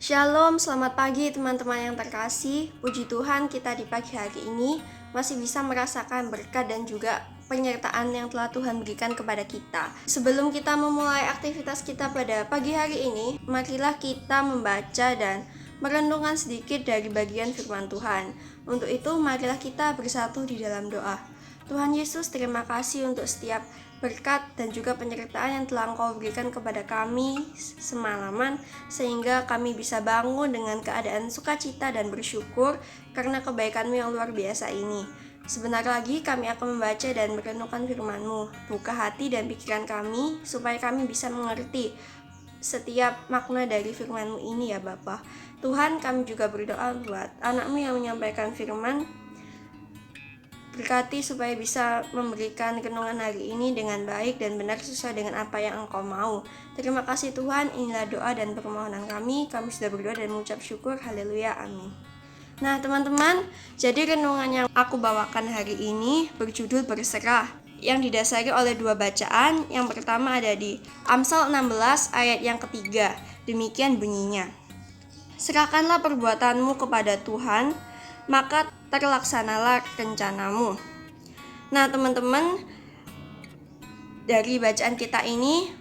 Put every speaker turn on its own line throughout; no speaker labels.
Shalom, selamat pagi teman-teman yang terkasih. Puji Tuhan kita di pagi hari ini masih bisa merasakan berkat dan juga penyertaan yang telah Tuhan berikan kepada kita. Sebelum kita memulai aktivitas kita pada pagi hari ini, marilah kita membaca dan merenungkan sedikit dari bagian firman Tuhan. Untuk itu, marilah kita bersatu di dalam doa. Tuhan Yesus, terima kasih untuk setiap berkat dan juga penyertaan yang telah Engkau berikan kepada kami semalaman, sehingga kami bisa bangun dengan keadaan sukacita dan bersyukur karena kebaikan-Mu yang luar biasa ini. Sebentar lagi kami akan membaca dan merenungkan firman-Mu. Buka hati dan pikiran kami supaya kami bisa mengerti setiap makna dari firman-Mu ini ya Bapa. Tuhan, kami juga berdoa buat anak-Mu yang menyampaikan firman. Berkati supaya bisa memberikan renungan hari ini dengan baik dan benar sesuai dengan apa yang Engkau mau. Terima kasih Tuhan, inilah doa dan permohonan kami. Kami sudah berdoa dan mengucap syukur. Haleluya, amin. Nah teman-teman, jadi renungan yang aku bawakan hari ini berjudul Berserah, yang didasari oleh dua bacaan. Yang pertama ada di Amsal 16 ayat yang ketiga. Demikian bunyinya: serahkanlah perbuatanmu kepada Tuhan, maka terlaksanalah rencanamu. Nah teman-teman, dari bacaan kita ini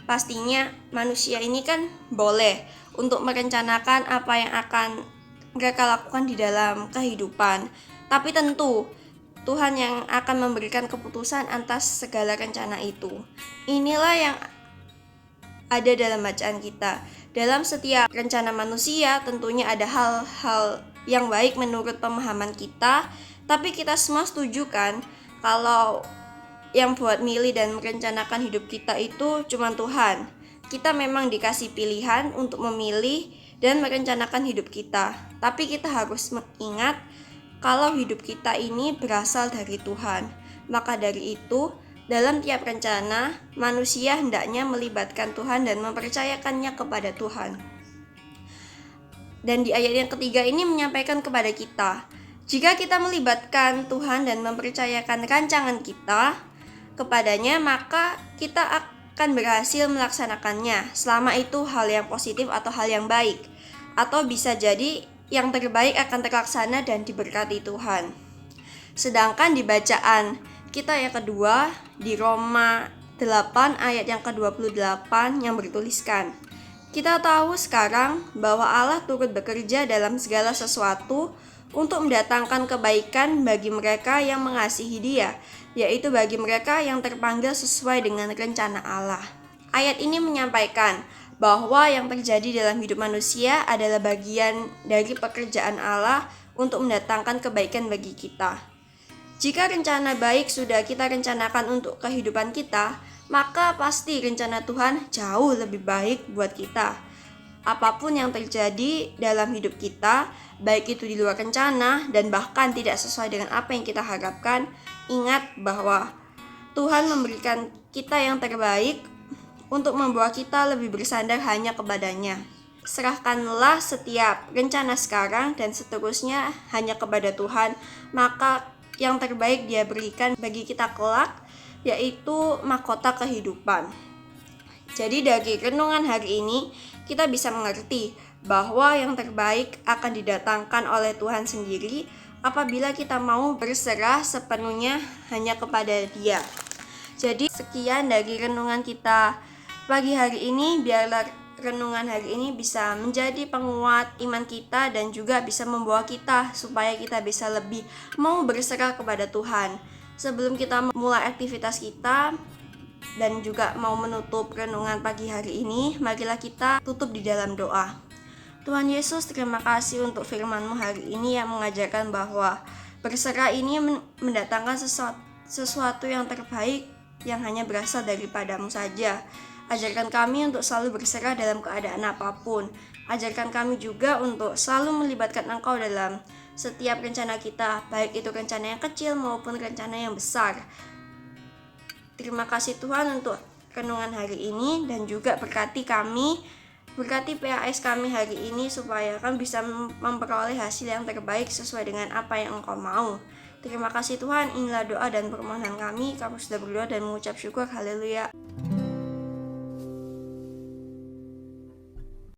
pastinya manusia ini kan boleh untuk merencanakan apa yang akan mereka lakukan di dalam kehidupan. Tapi tentu Tuhan yang akan memberikan keputusan atas segala rencana itu. Inilah yang ada dalam bacaan kita. Dalam setiap rencana manusia tentunya ada hal-hal yang baik menurut pemahaman kita, tapi kita semua setuju kan kalau yang buat milih dan merencanakan hidup kita itu cuma Tuhan. Kita memang dikasih pilihan untuk memilih dan merencanakan hidup kita, tapi kita harus mengingat kalau hidup kita ini berasal dari Tuhan. Maka dari itu, dalam tiap rencana, manusia hendaknya melibatkan Tuhan dan mempercayakannya kepada Tuhan. Dan di ayat yang ketiga ini menyampaikan kepada kita, jika kita melibatkan Tuhan dan mempercayakan rancangan kita kepadanya, maka kita akan berhasil melaksanakannya, selama itu hal yang positif atau hal yang baik. Atau bisa jadi yang terbaik akan terlaksana dan diberkati Tuhan. Sedangkan di bacaan kita yang kedua, di Roma 8 ayat yang ke-28 yang bertuliskan, kita tahu sekarang bahwa Allah turut bekerja dalam segala sesuatu untuk mendatangkan kebaikan bagi mereka yang mengasihi Dia, yaitu bagi mereka yang terpanggil sesuai dengan rencana Allah. Ayat ini menyampaikan bahwa yang terjadi dalam hidup manusia adalah bagian dari pekerjaan Allah untuk mendatangkan kebaikan bagi kita. Jika rencana baik sudah kita rencanakan untuk kehidupan kita, maka pasti rencana Tuhan jauh lebih baik buat kita. Apapun yang terjadi dalam hidup kita, baik itu di luar rencana dan bahkan tidak sesuai dengan apa yang kita harapkan, ingat bahwa Tuhan memberikan kita yang terbaik untuk membawa kita lebih bersandar hanya kepadanya. Serahkanlah setiap rencana sekarang dan seterusnya hanya kepada Tuhan, maka yang terbaik Dia berikan bagi kita kelak, yaitu mahkota kehidupan. Jadi dari renungan hari ini kita bisa mengerti bahwa yang terbaik akan didatangkan oleh Tuhan sendiri apabila kita mau berserah sepenuhnya hanya kepada Dia. Jadi sekian dari renungan kita pagi hari ini. Biarlah renungan hari ini bisa menjadi penguat iman kita dan juga bisa membawa kita supaya kita bisa lebih mau berserah kepada Tuhan. Sebelum kita mulai aktivitas kita dan juga mau menutup renungan pagi hari ini, marilah kita tutup di dalam doa. Tuhan Yesus, terima kasih untuk firman-Mu hari ini yang mengajarkan bahwa berserah ini mendatangkan sesuatu yang terbaik yang hanya berasal daripada-Mu saja. Ajarkan kami untuk selalu berserah dalam keadaan apapun. Ajarkan kami juga untuk selalu melibatkan Engkau dalam setiap rencana kita, baik itu rencana yang kecil maupun rencana yang besar. Terima kasih Tuhan untuk renungan hari ini dan juga berkati kami, berkati PAS kami hari ini supaya kami bisa memperoleh hasil yang terbaik sesuai dengan apa yang Engkau mau. Terima kasih Tuhan, inilah doa dan permohonan kami. Kami sudah berdoa dan mengucap syukur. Haleluya.